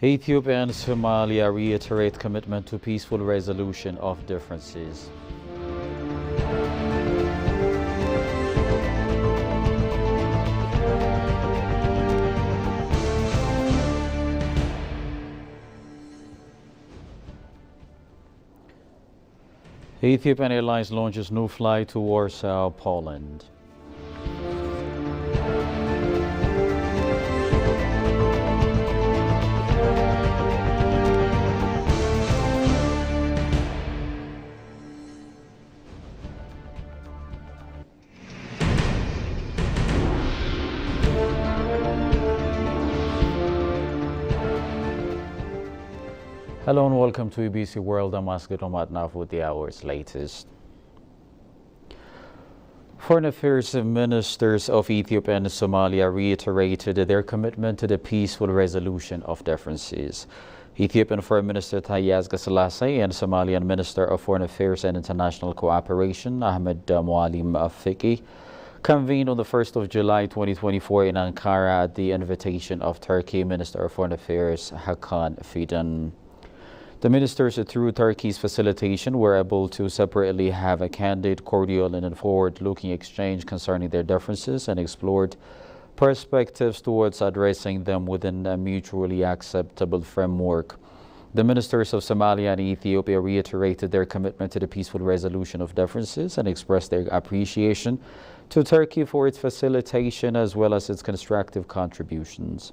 Ethiopia and Somalia reiterate commitment to peaceful resolution of differences. Ethiopian Airlines launches new flight to Warsaw, Poland. Hello and welcome to EBC World. I'm Asgid Omatnaf with the hour's latest. Foreign Affairs Ministers of Ethiopia and Somalia reiterated their commitment to the peaceful resolution of differences. Ethiopian Foreign Minister Taye Asqassalassy and Somalian Minister of Foreign Affairs and International Cooperation Ahmed Mualim Fiqi convened on the 1st of July 2024 in Ankara at the invitation of Turkey Minister of Foreign Affairs Hakan Fidan. The ministers, through Turkey's facilitation, were able to separately have a candid, cordial and forward-looking exchange concerning their differences and explored perspectives towards addressing them within a mutually acceptable framework. The ministers of Somalia and Ethiopia reiterated their commitment to the peaceful resolution of differences and expressed their appreciation to Turkey for its facilitation as well as its constructive contributions.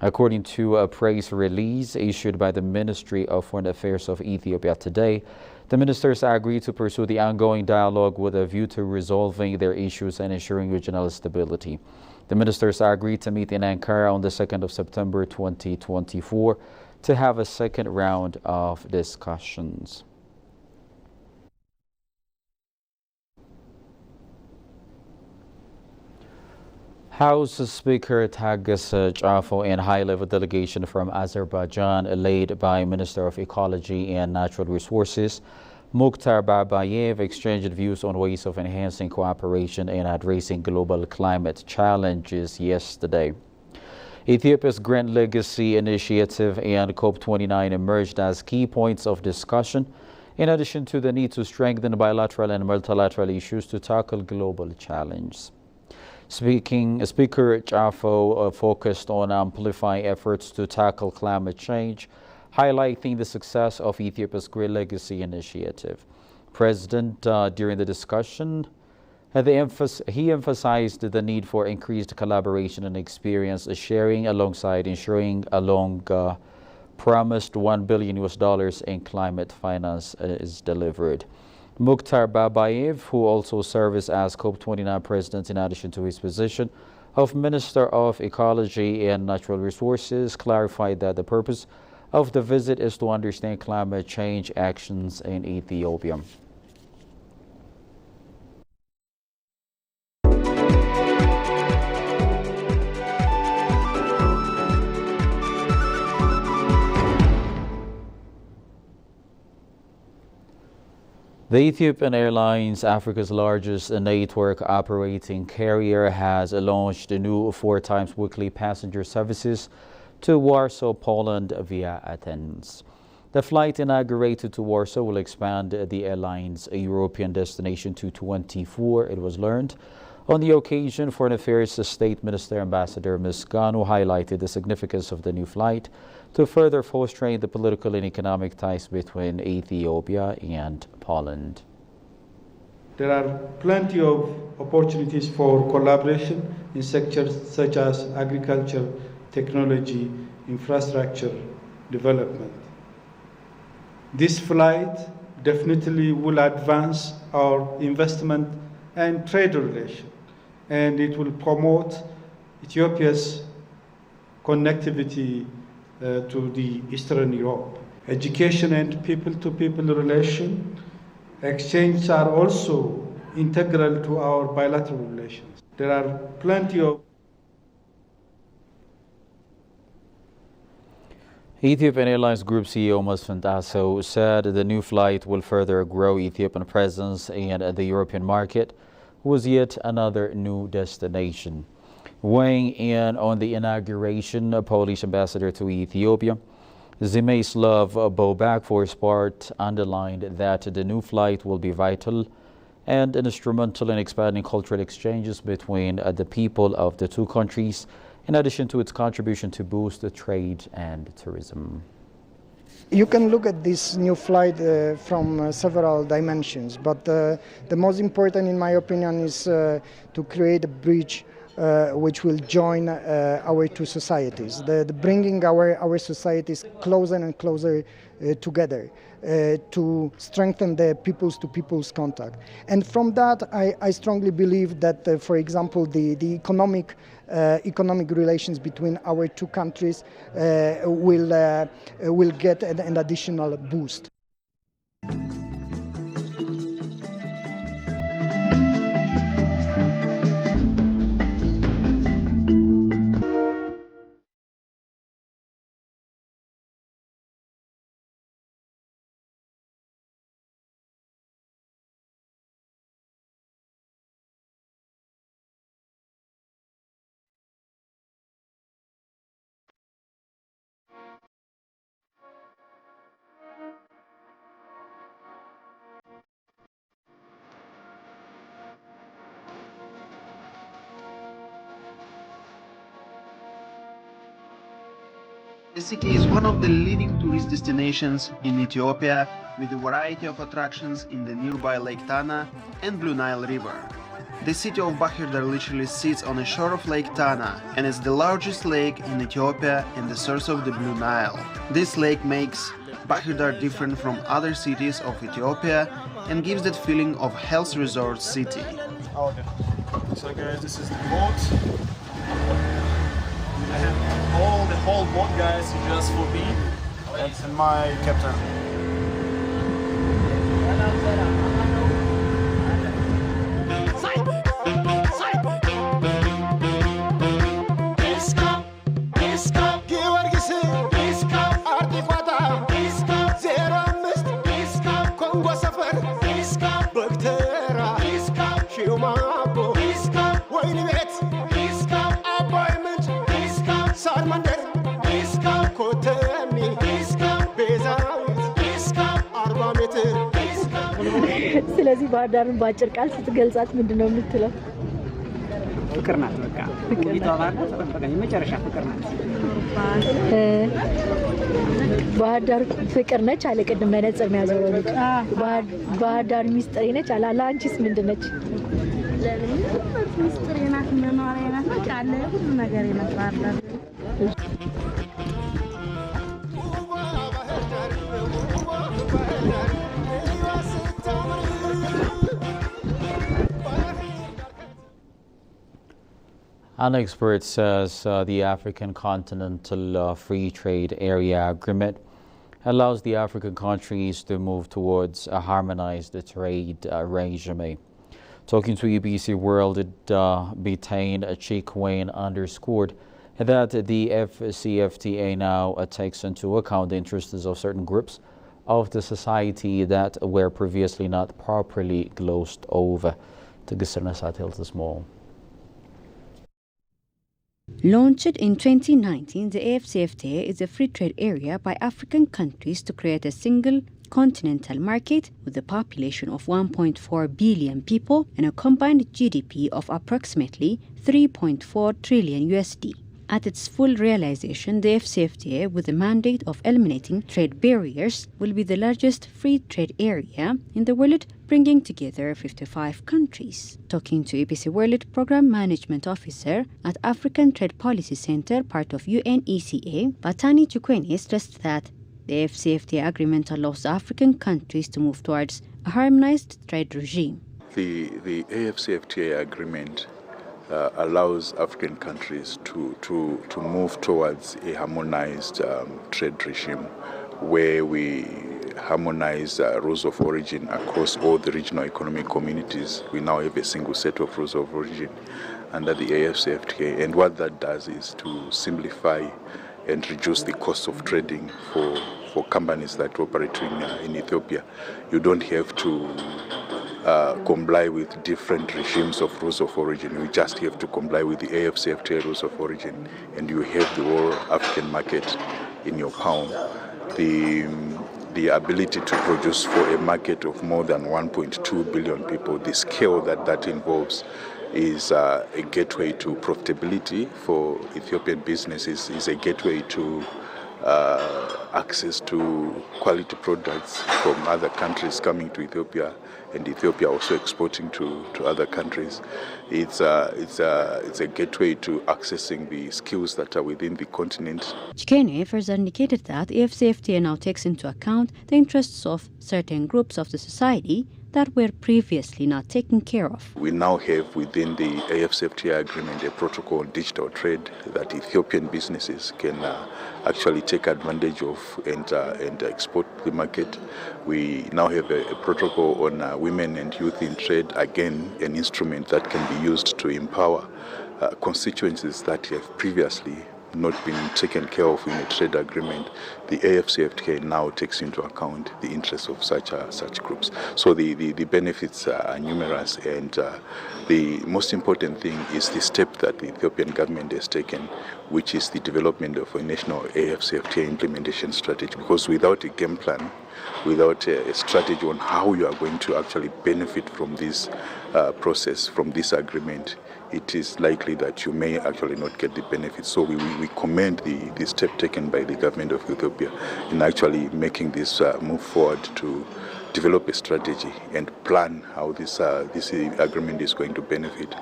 According to a press release issued by the Ministry of Foreign Affairs of Ethiopia today, the ministers agreed to pursue the ongoing dialogue with a view to resolving their issues and ensuring regional stability. The ministers agreed to meet in Ankara on the 2nd of September 2024 to have a second round of discussions. House Speaker Tagas Jafo and high-level delegation from Azerbaijan led by Minister of Ecology and Natural Resources Mukhtar Babayev exchanged views on ways of enhancing cooperation and addressing global climate challenges yesterday. Ethiopia's Green Legacy Initiative and COP29 emerged as key points of discussion, in addition to the need to strengthen bilateral and multilateral issues to tackle global challenges. Speaker Jafo focused on amplifying efforts to tackle climate change, highlighting the success of Ethiopia's Green Legacy Initiative. During the discussion, he emphasized the need for increased collaboration and experience sharing alongside ensuring promised $1 billion in climate finance is delivered. Mukhtar Babayev, who also serves as COP29 president in addition to his position of Minister of Ecology and Natural Resources, clarified that the purpose of the visit is to understand climate change actions in Ethiopia. The Ethiopian Airlines, Africa's largest network operating carrier, has launched new 4 times weekly passenger services to Warsaw, Poland via Athens. The flight inaugurated to Warsaw will expand the airline's European destination to 24, it was learned. On the occasion, Foreign Affairs State Minister Ambassador Misganu highlighted the significance of the new flight to further fostering the political and economic ties between Ethiopia and Poland. There are plenty of opportunities for collaboration in sectors such as agriculture, technology, infrastructure development. This flight definitely will advance our investment and trade relations, and it will promote Ethiopia's connectivity to the Eastern Europe. Education and people-to-people relation exchanges are also integral to our bilateral relations. There are plenty of Ethiopian Airlines Group CEO Masfin Tasso said the new flight will further grow Ethiopian presence in the European market, was yet another new destination. Weighing in on the inauguration, Polish ambassador to Ethiopia, Zimeislav Bobak, for his part, underlined that the new flight will be vital and instrumental in expanding cultural exchanges between the people of the two countries, in addition to its contribution to boost the trade and tourism. You can look at this new flight from several dimensions, but the most important, in my opinion, is to create a bridge which will join our two societies, bringing our societies closer and closer together to strengthen the peoples-to-peoples contact. And from that, I strongly believe that, for example, the economic relations between our two countries will get an additional boost. The city is one of the leading tourist destinations in Ethiopia, with a variety of attractions in the nearby Lake Tana and Blue Nile River. The city of Bahir Dar literally sits on the shore of Lake Tana and is the largest lake in Ethiopia and the source of the Blue Nile. This lake makes Bahir Dar different from other cities of Ethiopia and gives that feeling of health resort city. Okay. So guys, this is the boat. I have the whole boat, guys, just for me and my captain. ስለዚህ ባህር ዳርን በአጭር ቃል ስትገልጻት ምንድነው የምትለው? ፍቅር ናት። በቃ ውቢቷ ባህር ዳር በቃ የመጨረሻ ፍቅር ናት። ባህር ዳር ፍቅር ነች አለ ቅድም መነጽር የሚያዘው ልጅ። ባህር ዳር ሚስጥር ነች አለ። ለአንቺስ ምንድን ነች? ለምን ሚስጥር ናት? መኖሪያ ናት። በቃ አለ ሁሉ ነገር ናት ባህር ዳር። An expert says the African Continental Free Trade Area Agreement allows the African countries to move towards a harmonized trade regime. Talking to EBC World, Bitain Chikwane underscored that the FCFTA now takes into account the interests of certain groups of the society that were previously not properly glossed over. To Gisana tells us more. Launched in 2019, the AFCFTA is a free trade area by African countries to create a single continental market with a population of 1.4 billion people and a combined GDP of approximately 3.4 trillion USD. At its full realization, the FCFTA, with the mandate of eliminating trade barriers, will be the largest free trade area in the world, bringing together 55 countries. Talking to EBC World Program Management Officer at African Trade Policy Center, part of UNECA, Batani Chikwane stressed that the FCFTA agreement allows African countries to move towards a harmonized trade regime. The AFCFTA agreement allows African countries to move towards a harmonized trade regime where we harmonize rules of origin across all the regional economic communities. We now have a single set of rules of origin under the AFCFTA, and what that does is to simplify and reduce the cost of trading for companies that operate in Ethiopia. You don't have to comply with different regimes of rules of origin. You just have to comply with the AFCFTA rules of origin, and you have the whole African market in your palm. the ability to produce for a market of more than 1.2 billion people, the scale that involves is a gateway to profitability for Ethiopian businesses, is a gateway to access to quality products from other countries coming to Ethiopia, and Ethiopia also exporting to other countries. It's a gateway to accessing the skills that are within the continent. Chikene further indicated that AFCFTA now takes into account the interests of certain groups of the society that were previously not taken care of. We now have within the AFCFTA agreement a protocol on digital trade that Ethiopian businesses can actually take advantage of and export the market. We now have a protocol on women and youth in trade, again an instrument that can be used to empower constituencies that have previously not been taken care of in a trade agreement. The AFCFTA now takes into account the interests of such groups. So the benefits are numerous, and the most important thing is the step that the Ethiopian government has taken, which is the development of a national AFCFTA implementation strategy. Because without a game plan, without a strategy on how you are going to actually benefit from this process, from this agreement, it is likely that you may actually not get the benefits. So we commend the step taken by the government of Ethiopia in actually making this move forward to develop a strategy and plan how this agreement is going to benefit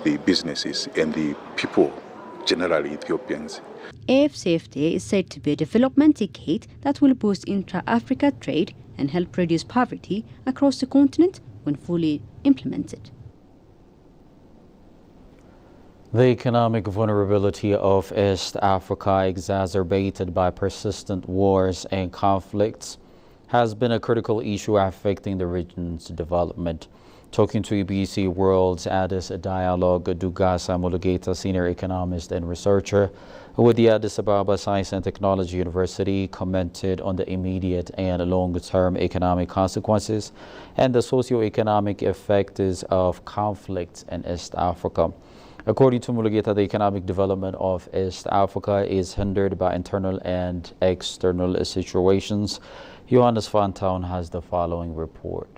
the businesses and the people, generally Ethiopians. AFCFTA is said to be a development decade that will boost intra-Africa trade and help reduce poverty across the continent when fully implemented. The economic vulnerability of East Africa, exacerbated by persistent wars and conflicts, has been a critical issue affecting the region's development. Talking to EBC World's Addis Dialogue, Dugasa Mulugeta, senior economist and researcher with the Addis Ababa Science and Technology University, commented on the immediate and long-term economic consequences and the socio-economic effects of conflicts in East Africa. According to Mulugeta, the economic development of East Africa is hindered by internal and external situations. Johannes Van Town has the following report.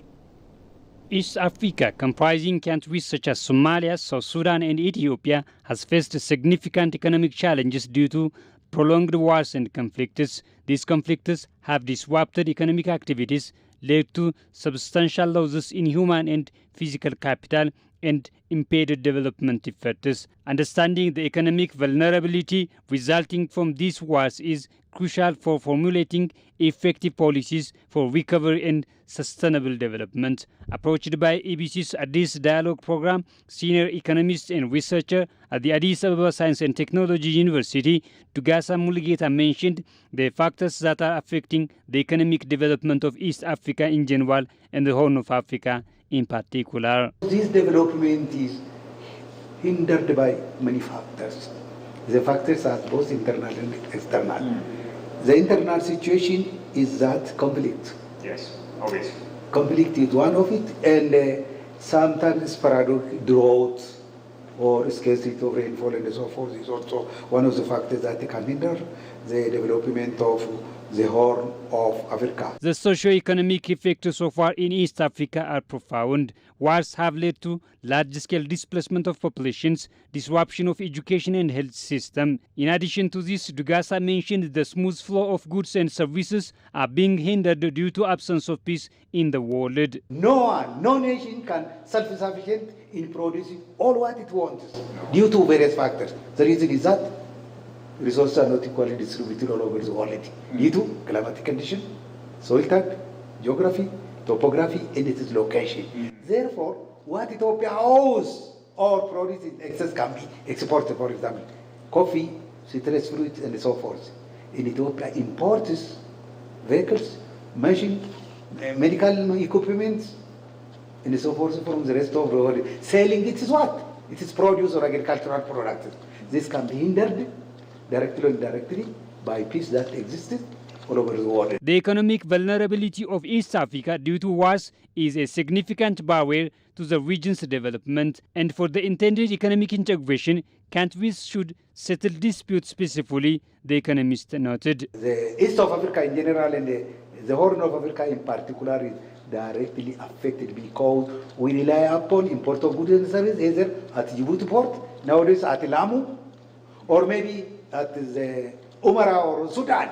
East Africa, comprising countries such as Somalia, South Sudan and Ethiopia, has faced significant economic challenges due to prolonged wars and conflicts. These conflicts have disrupted economic activities, led to substantial losses in human and physical capital, and impeded development efforts. Understanding the economic vulnerability resulting from these wars is crucial for formulating effective policies for recovery and sustainable development. Approached by ABC's Addis Dialogue program, senior economist and researcher at the Addis Ababa Science and Technology University, Dugasa Mulugeta mentioned the factors that are affecting the economic development of East Africa in general and the Horn of Africa in particular. This development is hindered by many factors. The factors are both internal and external. The internal situation is that conflict. Yes, always. Conflict is one of it, and sometimes sporadic drought or scarcity of rainfall and so forth is also one of the factors that can hinder the development of the Horn of Africa. The socio-economic effects so far in East Africa are profound. Wars have led to large-scale displacement of populations, disruption of education and health system. In addition to this, Dugasa mentioned the smooth flow of goods and services are being hindered due to absence of peace in the world. No nation can self-sufficient in producing all what it wants due to various factors. The reason is that resources are not equally distributed all over the world due to climatic condition, soil type, geography, topography, and its location. Therefore, what Ethiopia owes or produces in excess can be exported, for example, coffee, citrus fruits, and so forth. In Ethiopia, imports vehicles, machines, medical equipment, and so forth from the rest of the world. Selling it is what? It is produce or agricultural products. This can be hindered directly or indirectly by peace that existed all over the world. The economic vulnerability of East Africa due to wars is a significant barrier to the region's development, and for the intended economic integration, countries should settle disputes peacefully, the economist noted. The East of Africa in general and the Horn of Africa in particular is directly affected because we rely upon import of goods and services either at Djibouti port, nowadays at Lamu, or maybe at the Umara or Sudan.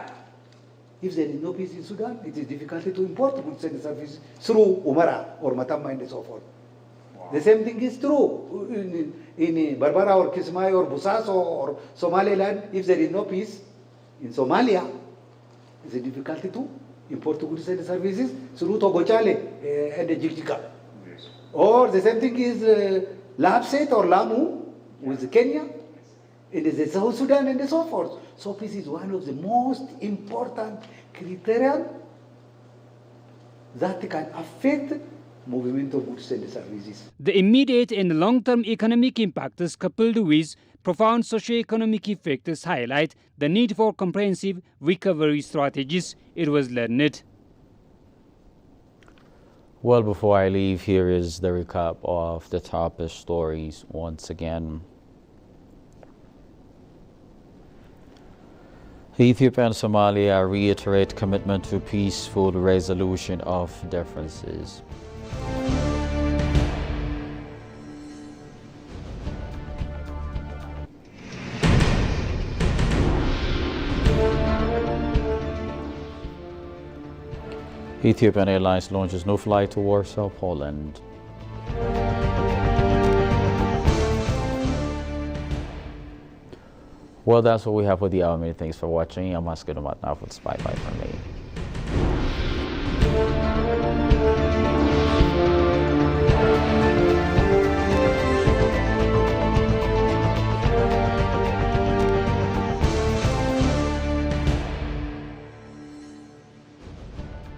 If there is no peace in Sudan, it is difficult to import goods and services through Umara or Matama and so forth. Wow. The same thing is true in Barbara or Kismayo or Busaso or Somaliland. If there is no peace in Somalia, it is difficult to import goods and services through Togochale and Jigjiga. Yes. Or the same thing is Lapset or Lamu with Kenya. It is the South Sudan and so forth. So peace is one of the most important criteria that can affect movement of goods and services. The immediate and long-term economic impacts coupled with profound socio-economic effects highlight the need for comprehensive recovery strategies, it was learned. Well, before I leave, here is the recap of the top stories once again. Ethiopia and Somalia reiterate commitment to peaceful resolution of differences. Ethiopian Airlines launches new flight to Warsaw, Poland. Well, that's what we have for the hour. Many thanks for watching. I'm Oscar Dumat now. Bye-bye from me.